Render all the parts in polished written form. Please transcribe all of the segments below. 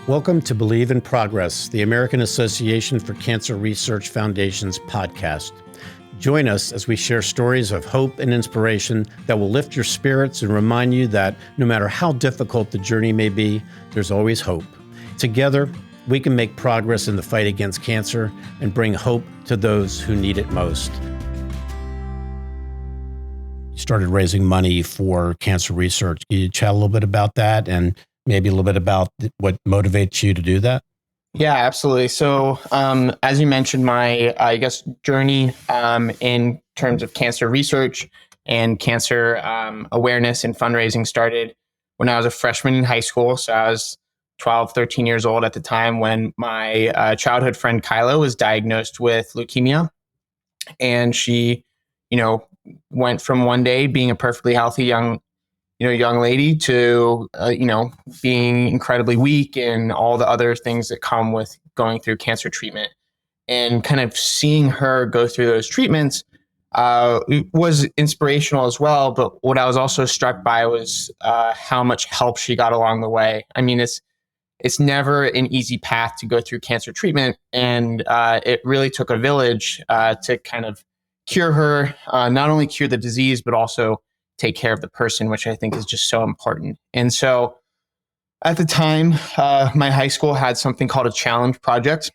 Welcome to Believe in Progress, the American Association for Cancer Research Foundation's podcast. Join us as we share stories of hope and inspiration that will lift your spirits and remind you that no matter how difficult the journey may be, there's always hope. Together, we can make progress in the fight against cancer and bring hope to those who need it most. You started raising money for cancer research. Can you chat a little bit about that and maybe a little bit about what motivates you to do that? Yeah, absolutely. So, as you mentioned, my, journey in terms of cancer research and cancer awareness and fundraising started when I was a freshman in high school. So I was 12, 13 years old at the time when my childhood friend Kyla was diagnosed with leukemia. And she, went from one day being a perfectly healthy young lady to, being incredibly weak and all the other things that come with going through cancer treatment. And kind of seeing her go through those treatments was inspirational as well. But what I was also struck by was how much help she got along the way. I mean, it's never an easy path to go through cancer treatment. And it really took a village to kind of cure her, not only cure the disease, but also take care of the person, which I think is just so important. And so at the time, my high school had something called a challenge project,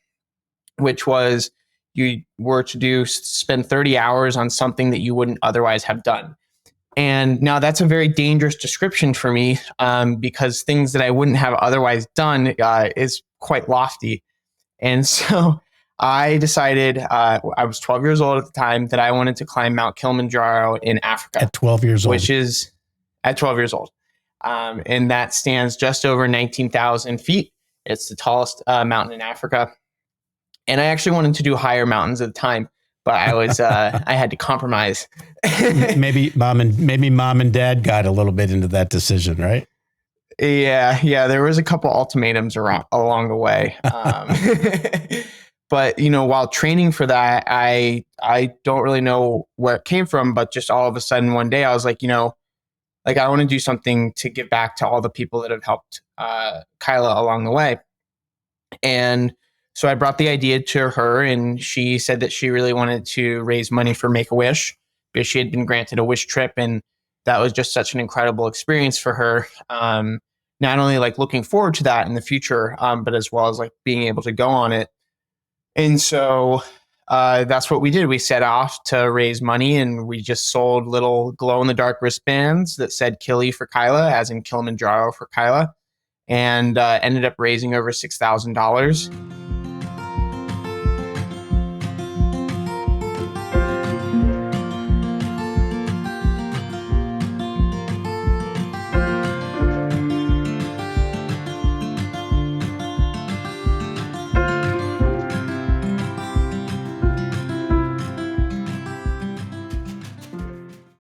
which was you were to spend 30 hours on something that you wouldn't otherwise have done. And now that's a very dangerous description for me because things that I wouldn't have otherwise done is quite lofty. And so I decided, I was 12 years old at the time, that I wanted to climb Mount Kilimanjaro in Africa. At 12 years old? Which is at 12 years old. And that stands just over 19,000 feet. It's the tallest mountain in Africa. And I actually wanted to do higher mountains at the time, but I was I had to compromise. maybe mom and dad got a little bit into that decision, right? Yeah. There was a couple ultimatums along the way. But, while training for that, I don't really know where it came from, but just all of a sudden one day I was like, I want to do something to give back to all the people that have helped Kyla along the way. And so I brought the idea to her, and she said that she really wanted to raise money for Make-A-Wish because she had been granted a wish trip. And that was just such an incredible experience for her. Not only like looking forward to that in the future, but as well as like being able to go on it. And so that's what we did. We set off to raise money, and we just sold little glow-in-the-dark wristbands that said Kili for Kyla, as in Kilimanjaro for Kyla, and ended up raising over $6,000.